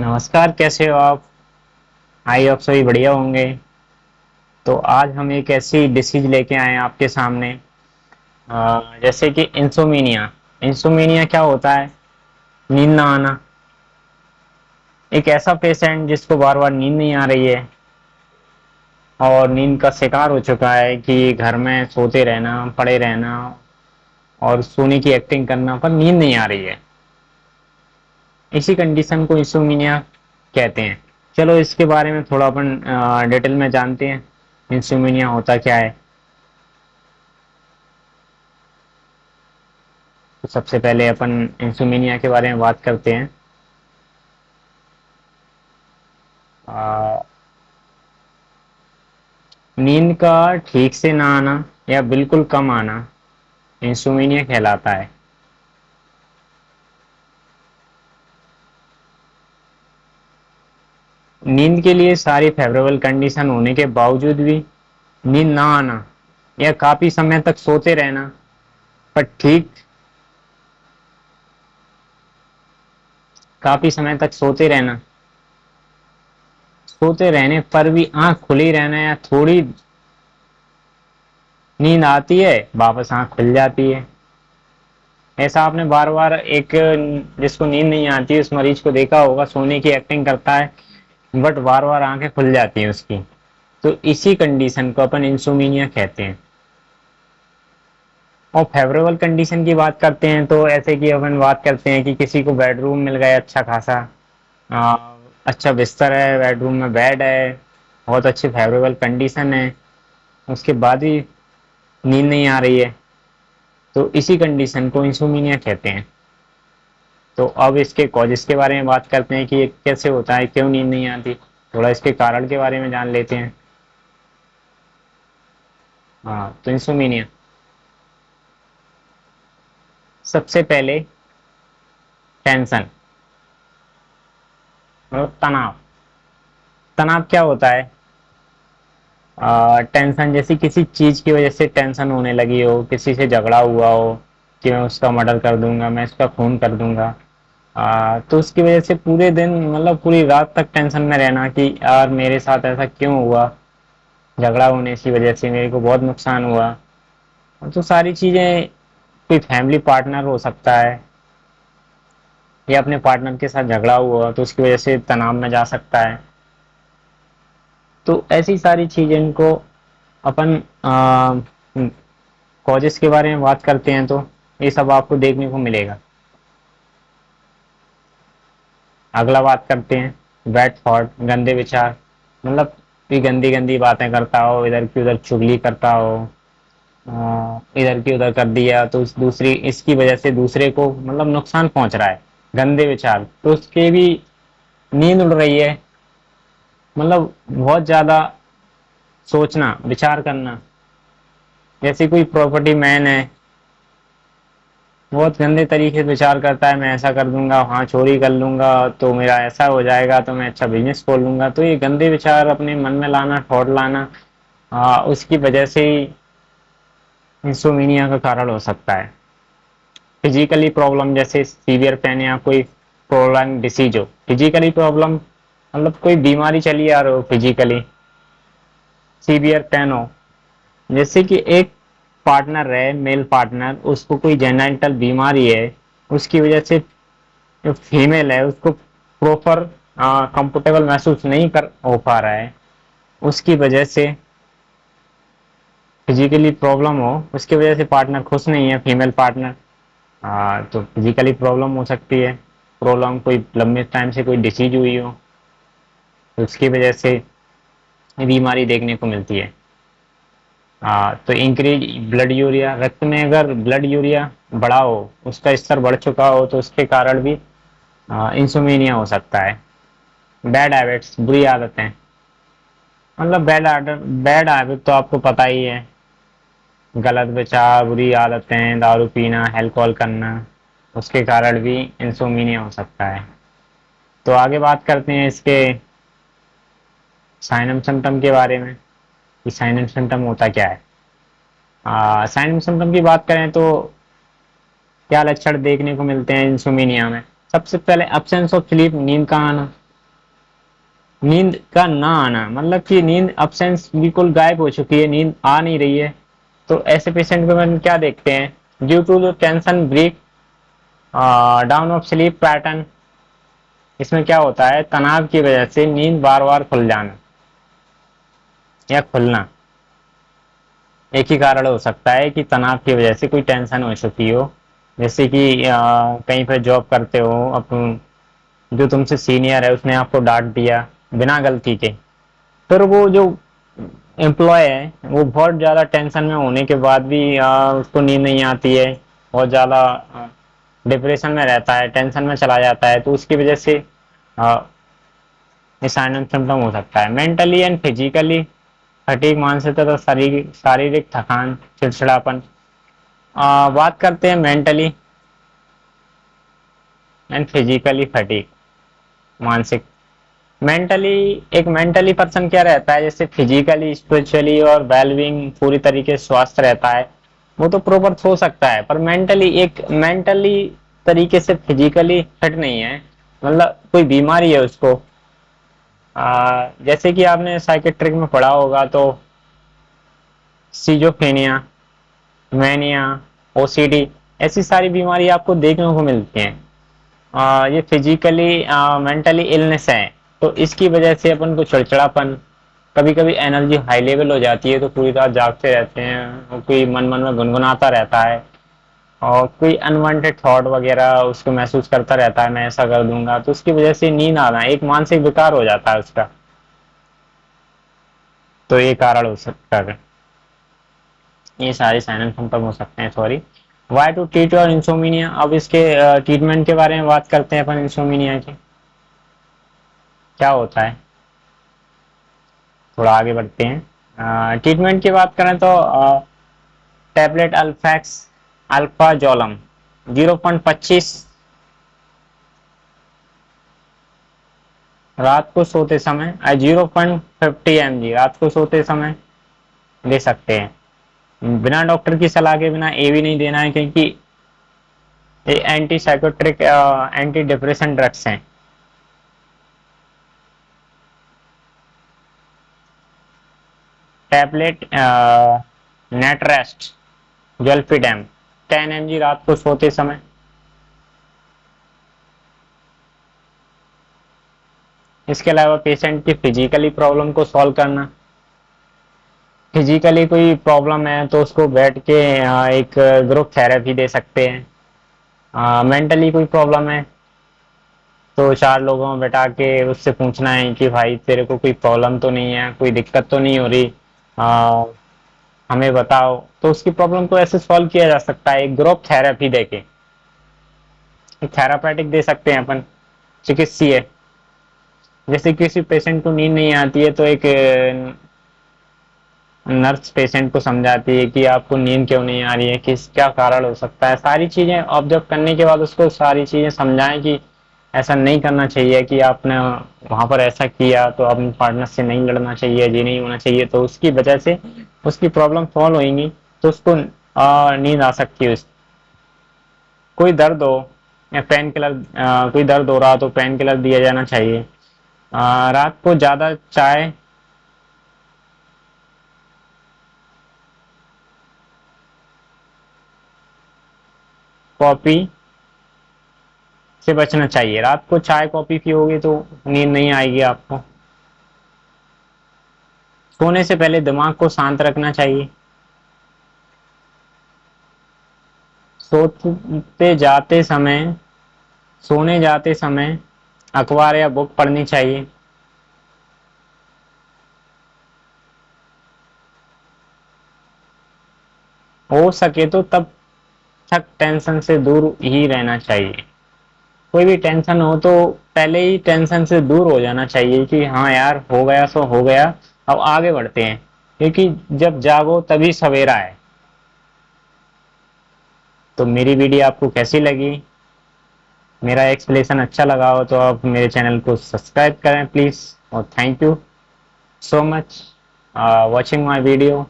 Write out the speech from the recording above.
नमस्कार, कैसे हो आप? आई आप सभी बढ़िया होंगे। तो आज हम एक ऐसी डिसीज लेके आए हैं आपके सामने। जैसे कि इंसोमिनिया। इंसोमिनिया क्या होता है? नींद ना आना। एक ऐसा पेशेंट जिसको बार बार नींद नहीं आ रही है और नींद का शिकार हो चुका है कि घर में सोते रहना, पड़े रहना और सोने की एक्टिंग करना, पर नींद नहीं आ रही है। इसी कंडीशन को इंसोमिनिया कहते हैं। चलो इसके बारे में थोड़ा अपन डिटेल में जानते हैं। इंसोमिनिया होता क्या है? तो सबसे पहले अपन इंसोमिनिया के बारे में बात करते हैं। आ, नींद का ठीक से ना आना या बिल्कुल कम आना इंसोमिनिया कहलाता है। नींद के लिए सारी फेवरेबल कंडीशन होने के बावजूद भी नींद ना आना या काफी समय तक सोते रहना, पर ठीक काफी समय तक सोते रहने पर भी आंख खुली रहना या थोड़ी नींद आती है, वापस आंख खुल जाती है। ऐसा आपने बार बार एक जिसको नींद नहीं आती उस मरीज को देखा होगा, सोने की एक्टिंग करता है बट बार बार आंखें खुल जाती हैं उसकी। तो इसी कंडीशन को अपन इंसोमिनिया कहते हैं। और फेवरेबल कंडीशन की बात करते हैं तो ऐसे कि अपन बात करते हैं कि किसी को बेडरूम मिल गया अच्छा खासा, आ, अच्छा बिस्तर है, बेडरूम में बेड है, बहुत अच्छी फेवरेबल कंडीशन है, उसके बाद भी नींद नहीं आ रही है, तो इसी कंडीशन को इंसोमिनिया कहते हैं। तो अब इसके कॉजेस के बारे में बात करते हैं कि ये कैसे होता है, क्यों नींद नहीं आती। थोड़ा इसके कारण के बारे में जान लेते हैं। हाँ, तो इंसोमिनिया सबसे पहले टेंशन, मतलब तनाव। तनाव क्या होता है? टेंशन जैसी किसी चीज की वजह से टेंशन होने लगी हो, किसी से झगड़ा हुआ हो कि मैं उसका मर्डर कर दूंगा, मैं इसका खून कर दूंगा। तो उसकी वजह से पूरे दिन, मतलब पूरी रात तक टेंशन में रहना कि यार मेरे साथ ऐसा क्यों हुआ, झगड़ा होने की वजह से मेरे को बहुत नुकसान हुआ। तो सारी चीजें, कोई फैमिली पार्टनर हो सकता है या अपने पार्टनर के साथ झगड़ा हुआ तो उसकी वजह से तनाव में जा सकता है। तो ऐसी सारी चीजें इनको अपन कॉजेस के बारे में बात करते हैं तो ये सब आपको देखने को मिलेगा। अगला बात करते हैं बैड थॉट, गंदे विचार। मतलब कि गंदी गंदी बातें करता हो, इधर की उधर चुगली करता हो, इधर की उधर कर दिया तो दूसरी इसकी वजह से दूसरे को मतलब नुकसान पहुंच रहा है। गंदे विचार तो उसके भी नींद उड़ रही है, मतलब बहुत ज्यादा सोचना, विचार करना। जैसे कोई प्रॉपर्टी मैन है, बहुत गंदे तरीके से विचार करता है, मैं ऐसा कर दूंगा, हाँ चोरी कर लूंगा तो मेरा ऐसा हो जाएगा, तो मैं अच्छा बिजनेस खोल लूंगा। तो ये गंदे विचार अपने मन में लाना, थॉट लाना, उसकी वजह से ही इंसोमिनिया का कारण हो सकता है। फिजिकली प्रॉब्लम जैसे सीवियर पेन या कोई प्रोलॉन्ग डिसीज हो। फिजिकली प्रॉब्लम मतलब कोई बीमारी चली आ रही हो फिजिकली, सीवियर पेन हो। जैसे कि एक पार्टनर है, मेल पार्टनर, उसको कोई जेनेटल बीमारी है, उसकी वजह से जो फीमेल है उसको प्रॉपर कंफर्टेबल महसूस नहीं कर हो पा रहा है, उसकी वजह से फिजिकली प्रॉब्लम हो, उसकी वजह से पार्टनर खुश नहीं है, फीमेल पार्टनर, तो फिजिकली प्रॉब्लम हो सकती है। प्रोलॉन्ग कोई लंबे टाइम से कोई डिसीज हुई हो तो उसकी वजह से बीमारी देखने को मिलती है। तो इंक्रीज ब्लड यूरिया, रक्त में अगर ब्लड यूरिया बढ़ा हो, उसका स्तर बढ़ चुका हो तो उसके कारण भी इंसोमिनिया हो सकता है। बैड हैबिट्स, बुरी आदतें, मतलब बैड हैबिट तो आपको पता ही है। गलत विचार, बुरी आदतें, दारू पीना, अल्कोहल करना, उसके कारण भी इंसोमिनिया हो सकता है। तो आगे बात करते हैं इसके साइन एंड सिम्टम के बारे में कि साइन एंड सिम्टम होता क्या है। साइन एंड सिम्टम की बात करें तो क्या लक्षण देखने को मिलते हैं इंसोमिनिया में? सबसे पहले अब्सेंस ऑफ स्लीप, नींद का आना। नींद का ना आना मतलब कि नींद अब्सेंस बिल्कुल गायब हो चुकी है, नींद आ नहीं रही है। तो ऐसे पेशेंट को हम क्या देखते हैं, due to the tension break down of sleep pattern. इसमें क्या होता है, तनाव की वजह से नींद बार बार खुल जाना या खुलना। एक ही कारण हो सकता है कि तनाव की वजह से कोई टेंशन हो चुकी हो, जैसे कि कहीं पर जॉब करते हो, अपन जो तुमसे सीनियर है उसने आपको डांट दिया बिना गलती के, फिर वो जो एम्प्लॉय है वो बहुत ज़्यादा टेंशन में होने के बाद भी उसको नींद नहीं आती है, बहुत ज़्यादा डिप्रेशन में रहता है, टेंशन में चला जाता है, तो उसकी वजह से साइलेंट सिम्टम हो सकता है। मेंटली एंड फिजिकली फटीग, मानसिक तथा शारीरिक शारीरिक थकान, चिड़चिड़ापन। बात करते हैं मेंटली एंड फिजिकली फटीग, मानसिक। मेंटली, एक मेंटली पर्सन क्या रहता है, जैसे फिजिकली स्पिरिचुअली और वेलबींग पूरी तरीके से स्वस्थ रहता है, वो तो प्रॉपर सो सकता है, पर मेंटली एक मेंटली तरीके से फिजिकली फिट नहीं है, मतलब कोई बीमारी है उसको। जैसे कि आपने साइकेट्रिक में पढ़ा होगा तो सीजोफ्रेनिया, मैनिया, ओसीडी, ऐसी सारी बीमारी आपको देखने को मिलती हैं। ये फिजिकली मेंटली इलनेस है, तो इसकी वजह से अपन को चिड़चिड़ापन, कभी कभी एनर्जी हाई लेवल हो जाती है तो पूरी रात जागते रहते हैं, और कोई मन मन में गुनगुनाता रहता है, और कोई अनवांटेड थॉट वगैरह उसको महसूस करता रहता है, मैं ऐसा कर दूंगा, तो उसकी वजह से नींद आना एक मानसिक विकार हो जाता है उसका। तो ये कारण हो सकता है, ये सारे साइलेंट सिम्टम हो सकते हैं, sorry. Why to treat your insomnia, अब इसके ट्रीटमेंट के बारे में बात करते हैं अपन, इंसोमिनिया की क्या होता है, थोड़ा आगे बढ़ते हैं। ट्रीटमेंट की बात करें तो टैबलेट अल्फैक्स अल्फाजोलम 0.25 रात को सोते समय, 0.50 mg रात को सोते समय ले सकते हैं। बिना डॉक्टर की सलाह के बिना ये भी नहीं देना है, क्योंकि ये एंटी साइकोट्रिक एंटी डिप्रेशन ड्रग्स हैं। टैबलेट नेट रेस्ट जल्फिडेम 10 mg रात को सोते समय। इसके अलावा पेशेंट की फिजिकली प्रॉब्लम को सॉल्व करना, फिजिकली कोई प्रॉब्लम है तो उसको बैठ के एक ग्रुप थेरेपी दे सकते हैं। मेंटली कोई प्रॉब्लम है तो चार लोगों में बैठा के उससे पूछना है कि भाई तेरे को कोई प्रॉब्लम तो नहीं है, कोई दिक्कत तो नहीं हो रही, आ, हमें बताओ, तो उसकी प्रॉब्लम को ऐसे सॉल्व किया जा सकता है एक ग्रुप थेरेपी देके। थेरापेटिक दे सकते हैं अपन, चिकित्सीय। जैसे किसी पेशेंट को नींद नहीं आती है तो एक नर्स पेशेंट को समझाती है कि आपको नींद क्यों नहीं आ रही है, किस क्या कारण हो सकता है, सारी चीजें ऑब्जर्व करने के बाद उसको सारी चीजें समझाएं कि ऐसा नहीं करना चाहिए, कि आपने वहां पर ऐसा किया तो अपने पार्टनर से नहीं लड़ना चाहिए, ये नहीं होना चाहिए, तो उसकी वजह से उसकी प्रॉब्लम सॉल्व होगी, तो उसको नींद आ सकती है। कोई दर्द हो या पेन किलर, कोई दर्द हो रहा तो पेन किलर दिया जाना चाहिए। रात को ज्यादा चाय, कॉफी से बचना चाहिए। रात को चाय कॉफी पियोगे तो नींद नहीं आएगी आपको। सोने से पहले दिमाग को शांत रखना चाहिए। सोते जाते समय, सोने जाते समय अखबार या बुक पढ़नी चाहिए। हो सके तो तब तक टेंशन से दूर ही रहना चाहिए। कोई भी टेंशन हो तो पहले ही टेंशन से दूर हो जाना चाहिए कि हाँ यार हो गया सो हो गया, अब आगे बढ़ते हैं, क्योंकि जब जागो तभी सवेरा है। तो मेरी वीडियो आपको कैसी लगी, मेरा एक्सप्लेनेशन अच्छा लगा हो तो आप मेरे चैनल को सब्सक्राइब करें प्लीज़, और thank you so much watching my video.